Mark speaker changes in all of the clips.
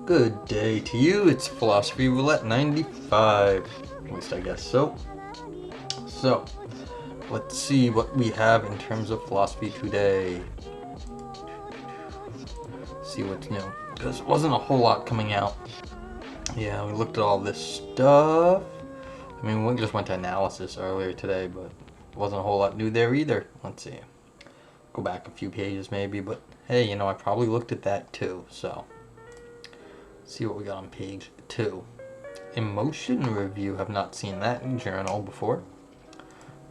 Speaker 1: Good day to you. It's Philosophy Roulette 95. At least I guess so. So, let's see what we have in terms of philosophy today. See what's new. Because it wasn't a whole lot coming out. Yeah, we looked at all this stuff. I mean, we just went to analysis earlier today, but it wasn't a whole lot new there either. Let's see. Go back a few pages maybe, but hey, you know, I probably looked at that too, so. See what we got on page 2. Emotion review. Have not seen that in journal before.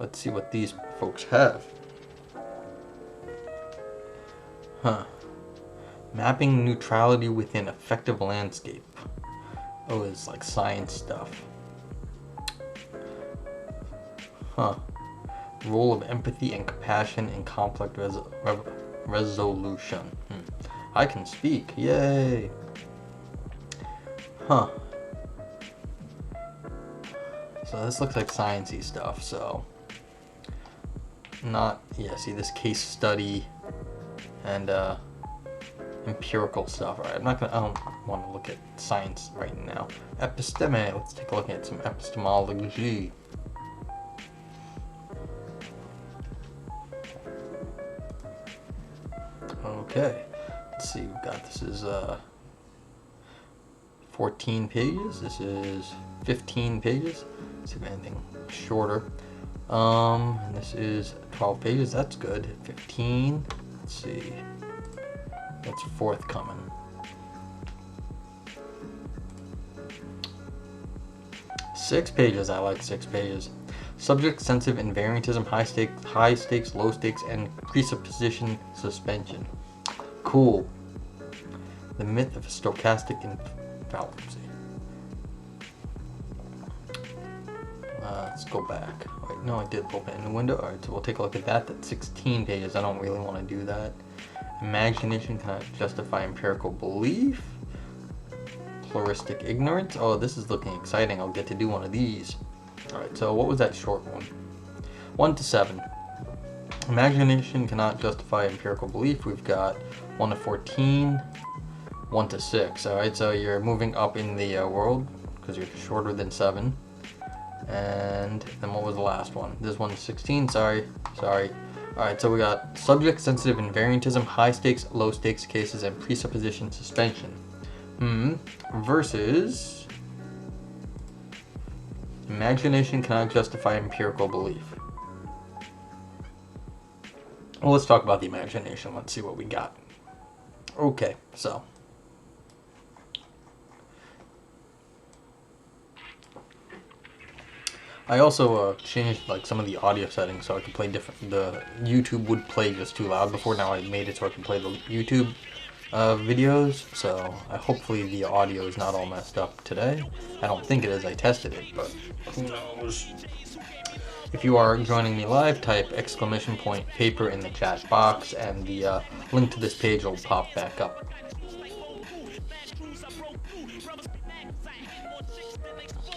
Speaker 1: Let's see what these folks have. Mapping neutrality within effective landscape. Oh, it's like science stuff. Role of empathy and compassion in conflict resolution. I can speak. Yay. So this looks like sciencey stuff, so not, yeah, see this case study and empirical stuff. Alright, I don't want to look at science right now. Episteme, let's take a look at some epistemology. Okay, let's see, we've got, this is 14 pages. This is 15 pages. Let's see if anything shorter. And this is 12 pages. That's good. 15. Let's see. What's forthcoming? Six pages. I like 6 pages. Subject sensitive invariantism, high stakes, low stakes, and presupposition suspension. Cool. The myth of stochastic fallacy. Let's go back. Wait, no, I did open a new window. Alright, so we'll take a look at that. That's 16 pages. I don't really want to do that. Imagination cannot justify empirical belief. Pluralistic ignorance. Oh, this is looking exciting. I'll get to do one of these. Alright, so what was that short one? 1 to 7. Imagination cannot justify empirical belief. We've got 1 to 14. 1 to 6. Alright, so you're moving up in the world because you're shorter than 7. And then what was the last one? This one's 16. Sorry. Alright, so we got subject sensitive invariantism, high stakes, low stakes cases, and presupposition suspension. Versus imagination cannot justify empirical belief. Well, let's talk about the imagination. Let's see what we got. Okay, so I also changed like some of the audio settings so I could play different. The YouTube would play just too loud before. Now I made it so I can play the YouTube videos. So hopefully the audio is not all messed up today. I don't think it is. I tested it, but who knows? If you are joining me live, type !paper in the chat box, and the link to this page will pop back up.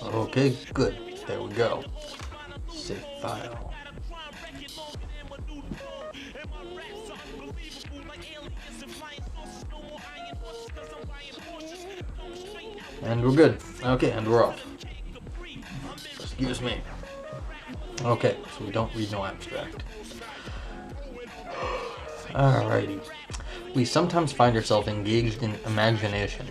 Speaker 1: Okay, good. There we go. Save file. And we're good. Okay, and we're off. Excuse me. Okay, so we don't read no abstract. Alrighty. We sometimes find ourselves engaged in imagination.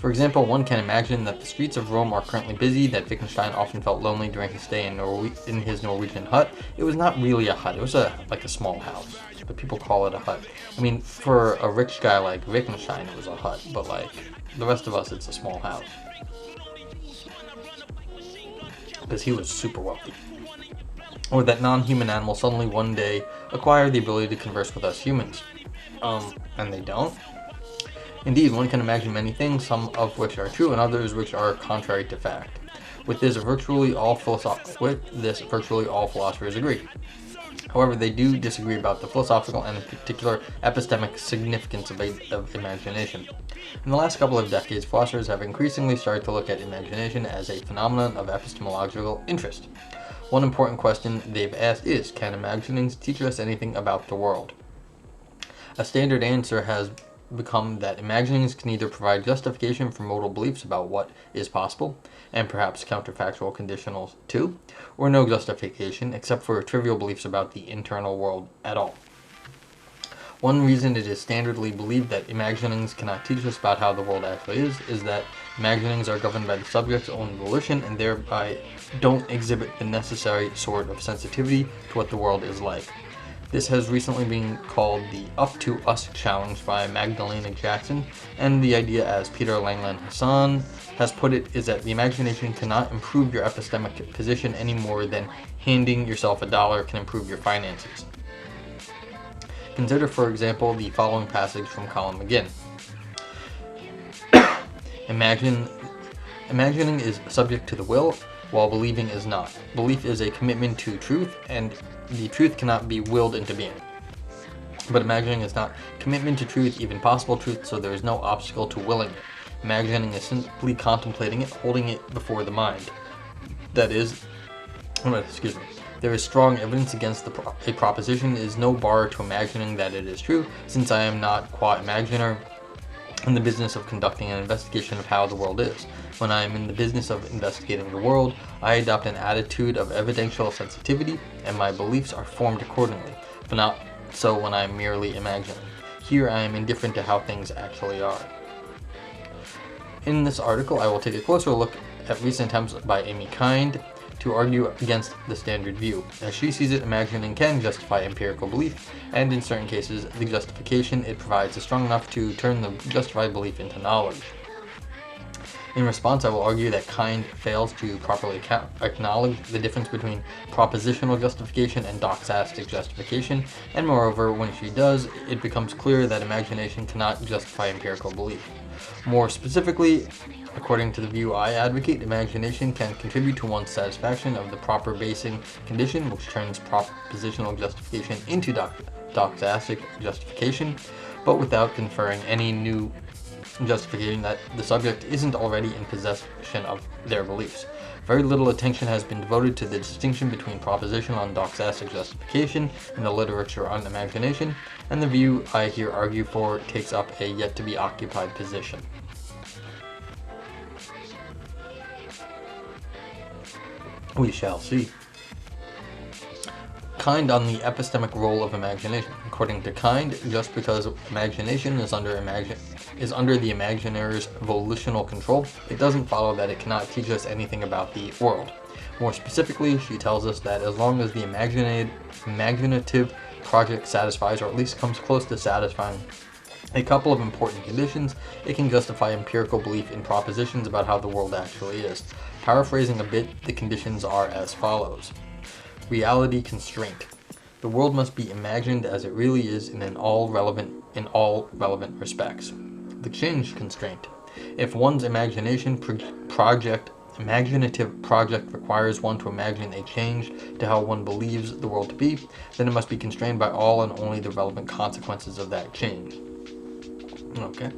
Speaker 1: For example, one can imagine that the streets of Rome are currently busy, that Wittgenstein often felt lonely during his stay in his Norwegian hut. It was not really a hut, it was like a small house, but people call it a hut. I mean, for a rich guy like Wittgenstein, it was a hut, but like the rest of us, it's a small house. Because he was super wealthy. Or that non-human animals suddenly one day acquire the ability to converse with us humans. And they don't. Indeed, one can imagine many things, some of which are true and others which are contrary to fact. With this, virtually all philosophers agree. However, they do disagree about the philosophical and in particular epistemic significance of imagination. In the last couple of decades, philosophers have increasingly started to look at imagination as a phenomenon of epistemological interest. One important question they've asked is, can imaginings teach us anything about the world? A standard answer has become that imaginings can either provide justification for modal beliefs about what is possible, and perhaps counterfactual conditionals too, or no justification except for trivial beliefs about the internal world at all. One reason it is standardly believed that imaginings cannot teach us about how the world actually is that imaginings are governed by the subject's own volition and thereby don't exhibit the necessary sort of sensitivity to what the world is like. This has recently been called the Up to Us Challenge by Magdalena Jackson, and the idea, as Peter Langland Hassan has put it, is that the imagination cannot improve your epistemic position any more than handing yourself $1 can improve your finances. Consider, for example, the following passage from Colin McGinn. Imagining is subject to the will, while believing is not. Belief is a commitment to truth, and the truth cannot be willed into being. But imagining is not commitment to truth, even possible truth, so there is no obstacle to willing it. Imagining is simply contemplating it, holding it before the mind. That is, there is strong evidence against a proposition is no bar to imagining that it is true, since I am not qua imaginer in the business of conducting an investigation of how the world is. When I am in the business of investigating the world, I adopt an attitude of evidential sensitivity, and my beliefs are formed accordingly, but not so when I am merely imagining. Here I am indifferent to how things actually are. In this article, I will take a closer look at recent attempts by Amy Kind to argue against the standard view. As she sees it, imagining can justify empirical belief, and in certain cases, the justification it provides is strong enough to turn the justified belief into knowledge. In response, I will argue that Kind fails to properly acknowledge the difference between propositional justification and doxastic justification, and moreover, when she does, it becomes clear that imagination cannot justify empirical belief. More specifically, according to the view I advocate, imagination can contribute to one's satisfaction of the proper basing condition, which turns propositional justification into doxastic justification, but without conferring any new justification that the subject isn't already in possession of their beliefs. Very little attention has been devoted to the distinction between propositional and doxastic justification in the literature on imagination, and the view I here argue for takes up a yet-to-be-occupied position. We shall see. Kind on the epistemic role of imagination. According to Kind, just because imagination is under the imaginary's volitional control, it doesn't follow that it cannot teach us anything about the world. More specifically, she tells us that as long as the imaginative project satisfies, or at least comes close to satisfying, a couple of important conditions, it can justify empirical belief in propositions about how the world actually is. Paraphrasing a bit, the conditions are as follows. Reality constraint. The world must be imagined as it really is in all relevant respects. The change constraint. If one's imaginative project requires one to imagine a change to how one believes the world to be, then it must be constrained by all and only the relevant consequences of that change. Okay.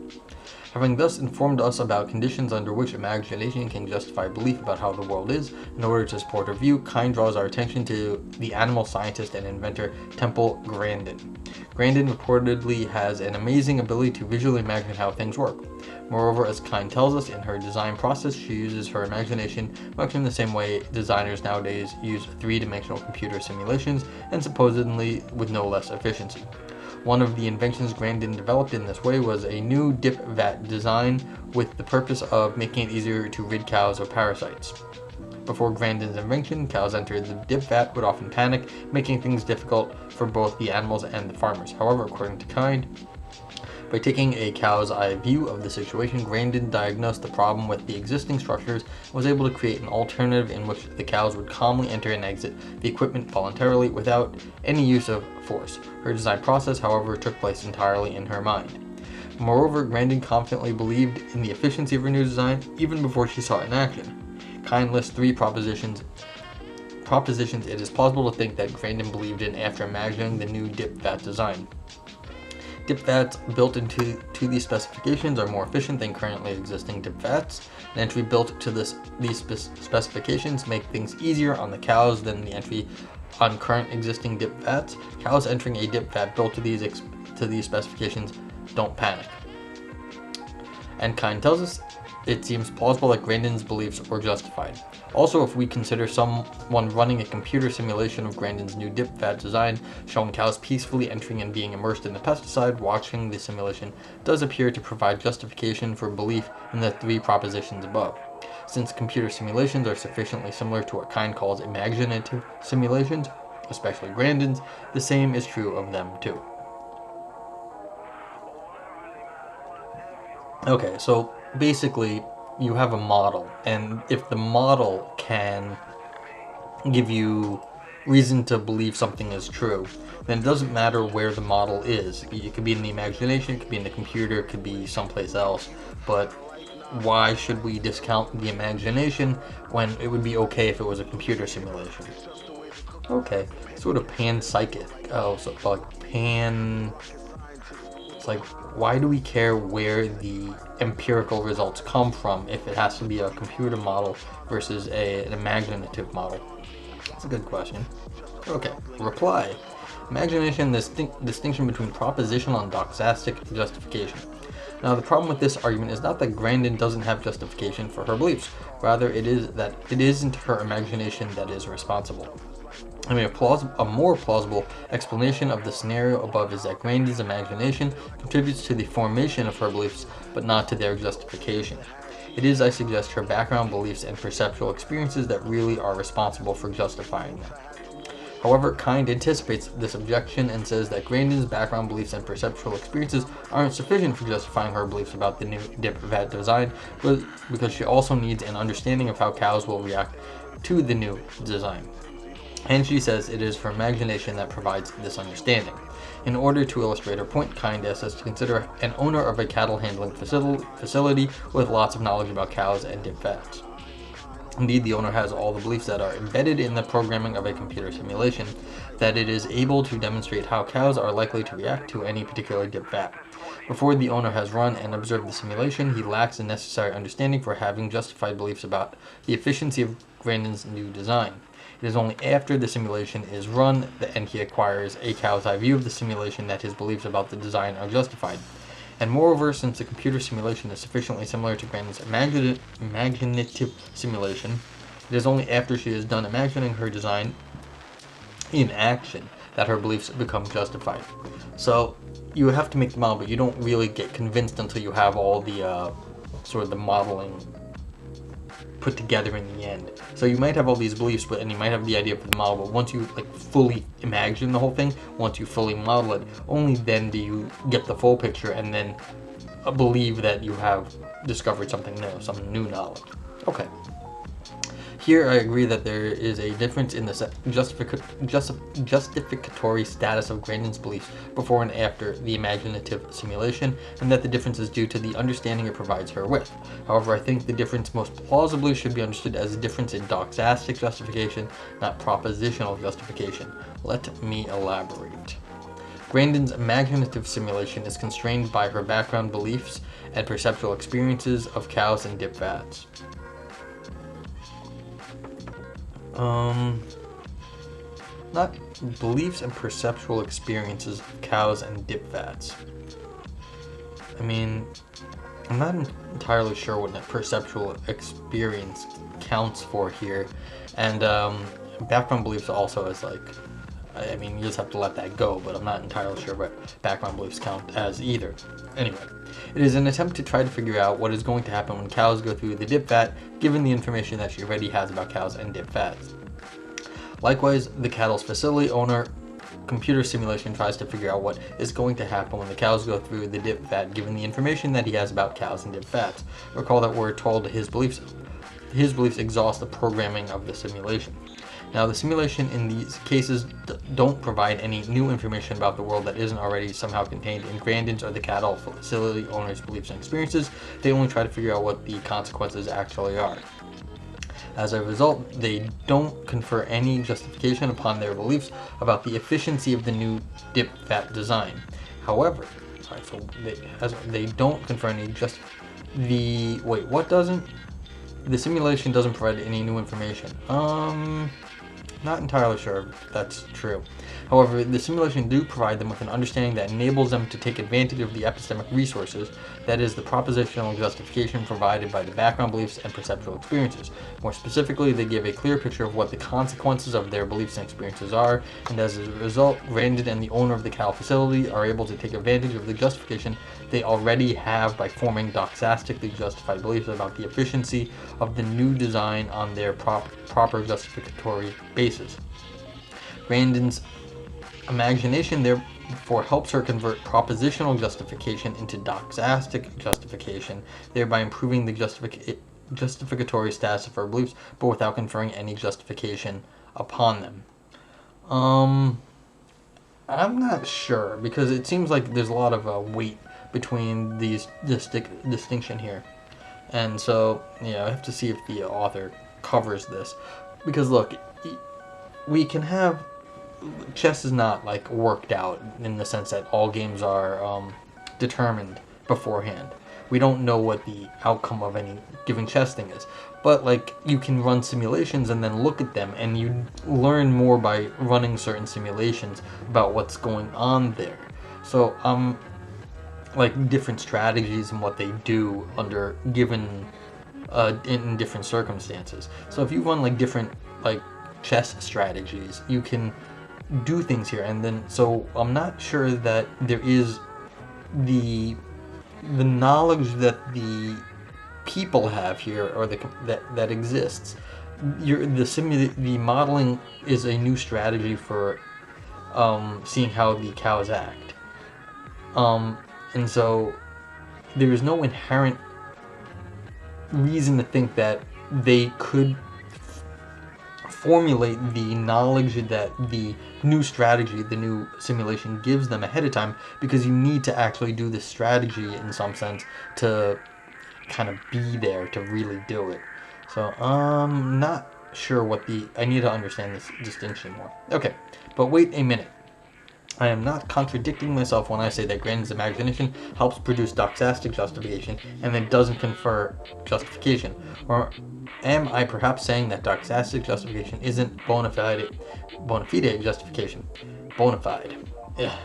Speaker 1: Having thus informed us about conditions under which imagination can justify belief about how the world is, in order to support her view, Kind draws our attention to the animal scientist and inventor Temple Grandin. Grandin reportedly has an amazing ability to visually imagine how things work. Moreover, as Kind tells us, in her design process, she uses her imagination much in the same way designers nowadays use three-dimensional computer simulations, and supposedly with no less efficiency. One of the inventions Grandin developed in this way was a new dip vat design with the purpose of making it easier to rid cows of parasites. Before Grandin's invention, cows entered the dip vat would often panic, making things difficult for both the animals and the farmers. However, according to Kind, by taking a cow's eye view of the situation, Grandin diagnosed the problem with the existing structures and was able to create an alternative in which the cows would calmly enter and exit the equipment voluntarily without any use of force. Her design process, however, took place entirely in her mind. Moreover, Grandin confidently believed in the efficiency of her new design even before she saw it in action. Kind lists three propositions it is plausible to think that Grandin believed in after imagining the new dip vat design. Dip fats built into these specifications are more efficient than currently existing dip fats. An entry built to these specifications make things easier on the cows than the entry on current existing dip fats. Cows entering a dip fat built to these specifications don't panic. And Kind tells us it seems plausible that Grandin's beliefs were justified. Also, if we consider someone running a computer simulation of Grandin's new dip fat design, showing cows peacefully entering and being immersed in the pesticide, watching the simulation does appear to provide justification for belief in the 3 propositions above. Since computer simulations are sufficiently similar to what Kind calls imaginative simulations, especially Grandin's, the same is true of them too. Okay, so basically you have a model, and if the model can give you reason to believe something is true, then it doesn't matter where the model is. It could be in the imagination, it could be in the computer, it could be someplace else, but why should we discount the imagination when it would be okay if it was a computer simulation? Okay, sort of panpsychic. Oh, so like pan... It's like, why do we care where the empirical results come from if it has to be a computer model versus an imaginative model? That's a good question. Okay, reply. Imagination, distinction between propositional and doxastic justification. Now, the problem with this argument is not that Grandin doesn't have justification for her beliefs. Rather, it is that it isn't her imagination that is responsible. I mean, a more plausible explanation of the scenario above is that Grandin's imagination contributes to the formation of her beliefs, but not to their justification. It is, I suggest, her background beliefs and perceptual experiences that really are responsible for justifying them. However, Kind anticipates this objection and says that Grandin's background beliefs and perceptual experiences aren't sufficient for justifying her beliefs about the new dip fat design, because she also needs an understanding of how cows will react to the new design. And she says it is her imagination that provides this understanding. In order to illustrate her point, Kind asks us to consider an owner of a cattle handling facility with lots of knowledge about cows and dip fats. Indeed, the owner has all the beliefs that are embedded in the programming of a computer simulation, that it is able to demonstrate how cows are likely to react to any particular dip fat. Before the owner has run and observed the simulation, he lacks the necessary understanding for having justified beliefs about the efficiency of Grandin's new design. It is only after the simulation is run and he acquires a cow's eye view of the simulation that his beliefs about the design are justified. And moreover, since the computer simulation is sufficiently similar to Grandin's imaginative simulation, it is only after she is done imagining her design in action that her beliefs become justified. So you have to make the model, but you don't really get convinced until you have all the sort of the modeling put together in the end. So you might have all these beliefs, and you might have the idea for the model, but once you like fully imagine the whole thing, once you fully model it, only then do you get the full picture and then believe that you have discovered something new, some new knowledge. Okay. Here I agree that there is a difference in the justificatory status of Grandin's beliefs before and after the imaginative simulation, and that the difference is due to the understanding it provides her with. However, I think the difference most plausibly should be understood as a difference in doxastic justification, not propositional justification. Let me elaborate. Grandin's imaginative simulation is constrained by her background beliefs and perceptual experiences of cows and dip fats. Not beliefs and perceptual experiences of cows and dip fats. I mean, I'm not entirely sure what that perceptual experience counts for here. And background beliefs also is like, I mean, you just have to let that go, but I'm not entirely sure what background beliefs count as either. Anyway, it is an attempt to try to figure out what is going to happen when cows go through the dip fat, given the information that she already has about cows and dip fats. Likewise, the cattle's facility owner computer simulation tries to figure out what is going to happen when the cows go through the dip fat, given the information that he has about cows and dip fats. Recall that we're told his beliefs exhaust the programming of the simulation. Now, the simulation in these cases don't provide any new information about the world that isn't already somehow contained in Grandin's or the cattle facility owner's beliefs and experiences. They only try to figure out what the consequences actually are. As a result, they don't confer any justification upon their beliefs about the efficiency of the new dip fat design. However, Sorry, so they don't confer any wait, what doesn't? The simulation doesn't provide any new information. Not entirely sure if that's true. However, the simulation do provide them with an understanding that enables them to take advantage of the epistemic resources, that is, the propositional justification provided by the background beliefs and perceptual experiences. More specifically, they give a clear picture of what the consequences of their beliefs and experiences are, and as a result, Brandon and the owner of the Cal facility are able to take advantage of the justification they already have by forming doxastically justified beliefs about the efficiency of the new design on their proper justificatory basis. Brandon's imagination therefore helps her convert propositional justification into doxastic justification, thereby improving the justificatory status of her beliefs, but without conferring any justification upon them. I'm not sure, because it seems like there's a lot of weight between these distinction here. And so, I have to see if the author covers this. Because look, we can have... Chess is not, like, worked out in the sense that all games are determined beforehand. We don't know what the outcome of any given chess thing is. But, like, you can run simulations and then look at them, and you learn more by running certain simulations about what's going on there. So, like, different strategies and what they do under given, in different circumstances. So if you run, like, different, like, chess strategies, you can do things here. And then, so I'm not sure that there is the knowledge that the people have here, or that exists. The modeling is a new strategy for seeing how the cows act. And so there is no inherent reason to think that they could formulate the knowledge that the new strategy, the new simulation gives them ahead of time, because you need to actually do this strategy in some sense to kind of be there to really do it. So I'm not sure I need to understand this distinction more. Okay, but wait a minute. I am not contradicting myself when I say that Grandin's imagination helps produce doxastic justification and then doesn't confer justification. Or am I perhaps saying that doxastic justification isn't bona fide justification? Bona fide. Yeah.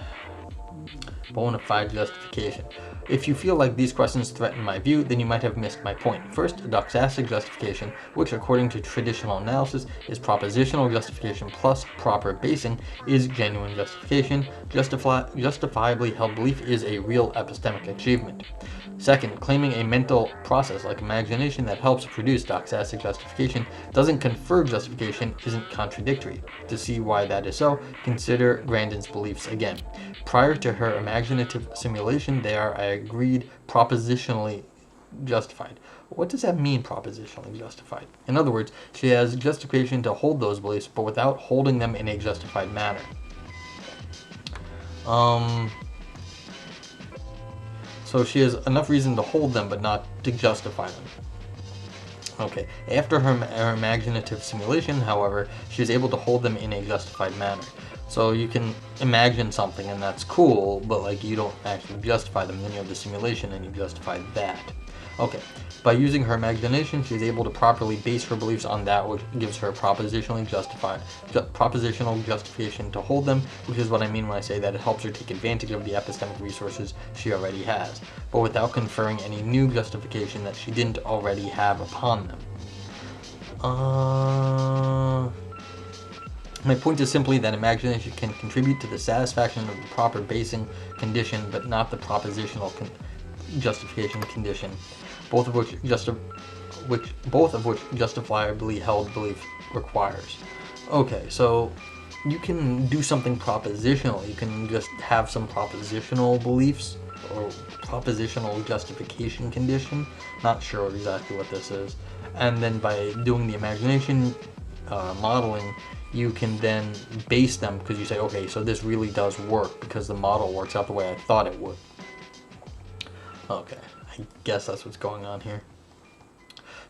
Speaker 1: Bona fide justification. If you feel like these questions threaten my view, then you might have missed my point. First, doxastic justification, which according to traditional analysis is propositional justification plus proper basing, is genuine justification. Justifiably held belief is a real epistemic achievement. Second, claiming a mental process like imagination that helps produce doxastic justification doesn't confer justification isn't contradictory. To see why that is so, consider Grandin's beliefs again. Prior to her imaginative simulation, they are, I agreed, propositionally justified. What does that mean, propositionally justified? In other words, she has justification to hold those beliefs, but without holding them in a justified manner. So she has enough reason to hold them, but not to justify them. Okay, after her imaginative simulation, however, she is able to hold them in a justified manner. So you can imagine something and that's cool, but like you don't actually justify them. Then you have the simulation and you justify that. Okay, by using her imagination, she is able to properly base her beliefs on that which gives her propositional justification to hold them, which is what I mean when I say that it helps her take advantage of the epistemic resources she already has, but without conferring any new justification that she didn't already have upon them. My point is simply that imagination can contribute to the satisfaction of the proper basing condition, but not the propositional justification condition, both of which justifiably held belief requires. Okay, so you can do something propositional. You can just have some propositional beliefs or propositional justification condition. Not sure exactly what this is. And then by doing the imagination modeling, you can then base them, because you say, okay, so this really does work because the model works out the way I thought it would. Okay, I guess that's what's going on here.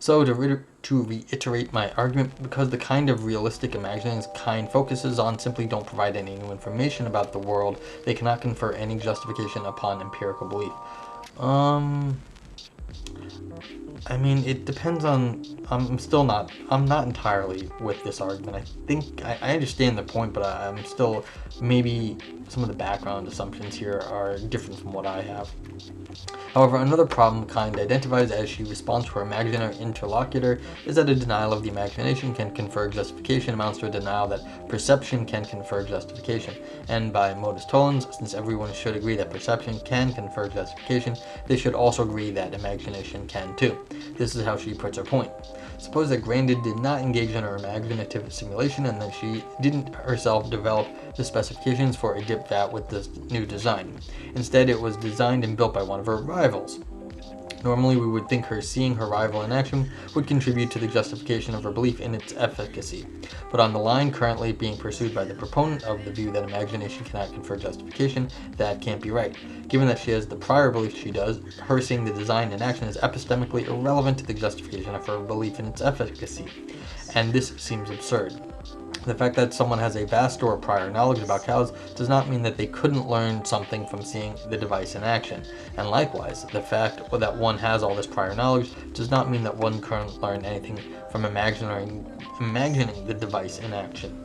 Speaker 1: So to reiterate my argument, because the kind of realistic imaginings kind focuses on simply don't provide any new information about the world, they cannot confer any justification upon empirical belief. I mean, it depends on. I'm not entirely with this argument. I think I understand the point, but I'm still, maybe some of the background assumptions here are different from what I have. However, another problem Kind identifies as she responds to her imaginary interlocutor is that a denial of the imagination can confer justification amounts to a denial that perception can confer justification. And by modus tollens, since everyone should agree that perception can confer justification, they should also agree that imagination can too. This is how she puts her point. Suppose that Grandin did not engage in her imaginative simulation and that she didn't herself develop the specifications for a dip vat with this new design. Instead, it was designed and built by one of her rivals. Normally, we would think her seeing her rival in action would contribute to the justification of her belief in its efficacy. But on the line currently being pursued by the proponent of the view that imagination cannot confer justification, that can't be right. Given that she has the prior belief she does, her seeing the design in action is epistemically irrelevant to the justification of her belief in its efficacy. And this seems absurd. The fact that someone has a vast store of prior knowledge about cows does not mean that they couldn't learn something from seeing the device in action. And likewise, the fact that one has all this prior knowledge does not mean that one couldn't learn anything from imagining the device in action.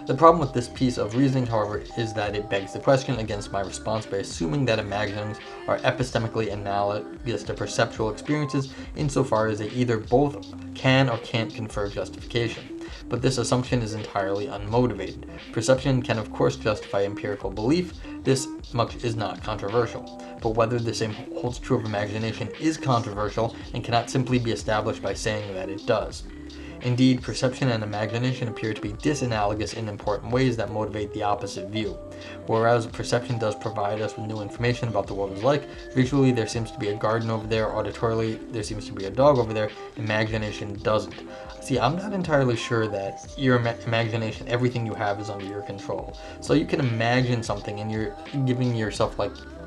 Speaker 1: The problem with this piece of reasoning, however, is that it begs the question against my response by assuming that imaginings are epistemically analogous to perceptual experiences insofar as they either both can or can't confer justification. But this assumption is entirely unmotivated. Perception can of course justify empirical belief. This much is not controversial. But whether the same holds true of imagination is controversial and cannot simply be established by saying that it does. Indeed, perception and imagination appear to be disanalogous in important ways that motivate the opposite view. Whereas perception does provide us with new information about the world is like, visually there seems to be a garden over there, auditorily there seems to be a dog over there, imagination doesn't. See, I'm not entirely sure that your imagination, everything you have is under your control. So you can imagine something and you're giving yourself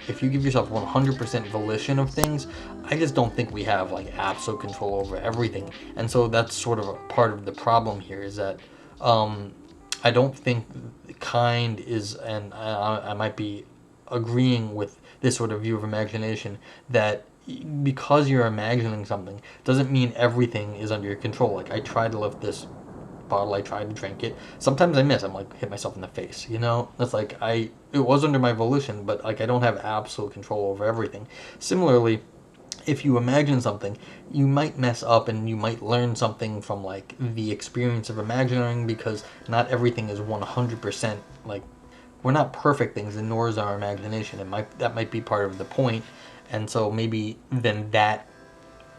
Speaker 1: if you give yourself 100% volition of things, I just don't think we have absolute control over everything. And so that's sort of a part of the problem here is that I don't think Kind is, and I might be agreeing with this sort of view of imagination, that because you're imagining something doesn't mean everything is under your control. I tried to lift this bottle, I tried to drink it. Sometimes I miss. I'm hit myself in the face. That's it was under my volition, but I don't have absolute control over everything. Similarly, if you imagine something, you might mess up and you might learn something from the experience of imagining, because not everything is 100%. We're not perfect things, and nor is our imagination. That might be part of the point. And so maybe then that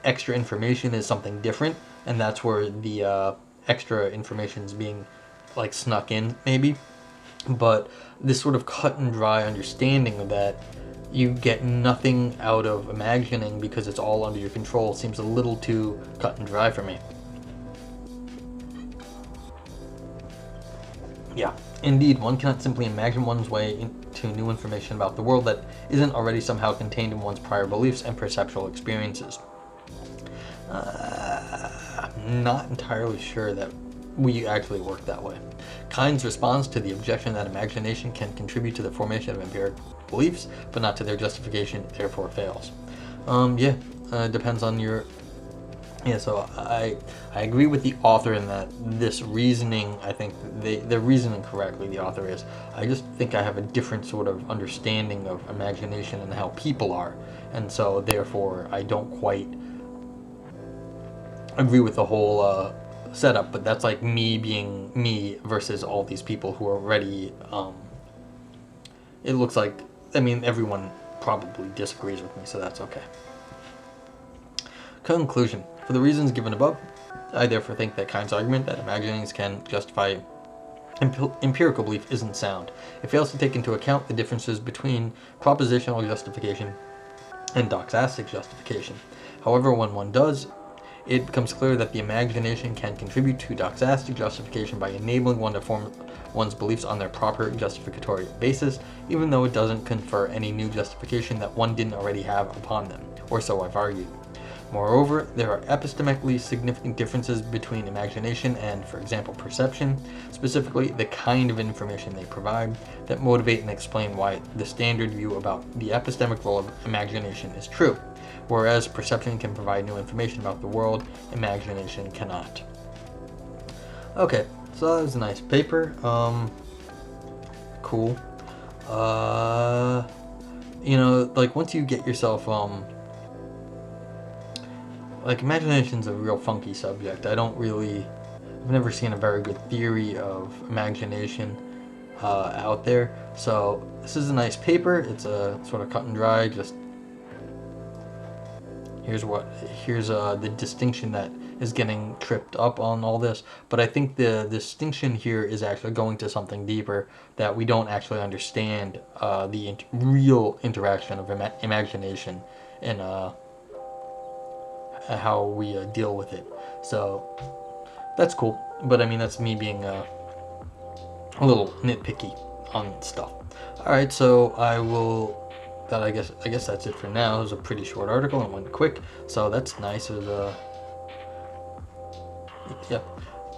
Speaker 1: extra information is something different, and that's where the extra information is being snuck in maybe. But this sort of cut and dry understanding that you get nothing out of imagining because it's all under your control seems a little too cut and dry for me. Yeah, indeed, one cannot simply imagine one's way into new information about the world that isn't already somehow contained in one's prior beliefs and perceptual experiences. I'm not entirely sure that we actually work that way. Kind's response to the objection that imagination can contribute to the formation of empirical beliefs, but not to their justification, therefore fails. Depends on your... Yeah, so I agree with the author in that this reasoning, I think they're reasoning correctly, the author is. I just think I have a different sort of understanding of imagination and how people are, and so therefore I don't quite agree with the whole setup, but that's me being me versus all these people who are already, it looks everyone probably disagrees with me, so that's okay. Conclusion. For the reasons given above, I therefore think that Kind's argument that imaginings can justify empirical belief isn't sound. It fails to take into account the differences between propositional justification and doxastic justification. However, when one does, it becomes clear that the imagination can contribute to doxastic justification by enabling one to form one's beliefs on their proper justificatory basis, even though it doesn't confer any new justification that one didn't already have upon them, or so I've argued. Moreover, there are epistemically significant differences between imagination and, for example, perception, specifically the kind of information they provide, that motivate and explain why the standard view about the epistemic role of imagination is true. Whereas perception can provide new information about the world, imagination cannot. Okay, so that was a nice paper. Cool. You know, like once you get yourself, like imagination's a real funky subject. I've never seen a very good theory of imagination out there. So this is a nice paper. It's a sort of cut and dry. Just here's the distinction that is getting tripped up on all this. But I think the distinction here is actually going to something deeper that we don't actually understand the real interaction of imagination and how we deal with it. So that's cool. But I mean, that's me being a little nitpicky on stuff. All right, so I guess that's it for now. It was a pretty short article and went quick, so that's nice. It was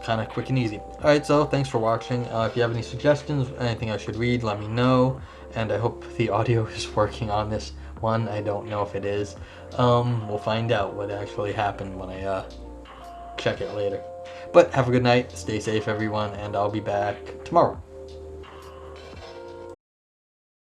Speaker 1: kind of quick and easy. All right, so thanks for watching. If you have any suggestions, anything I should read, let me know. And I hope the audio is working on this one. I don't know if it is. We'll find out what actually happened when I check it later. But have a good night, stay safe everyone, and I'll be back tomorrow.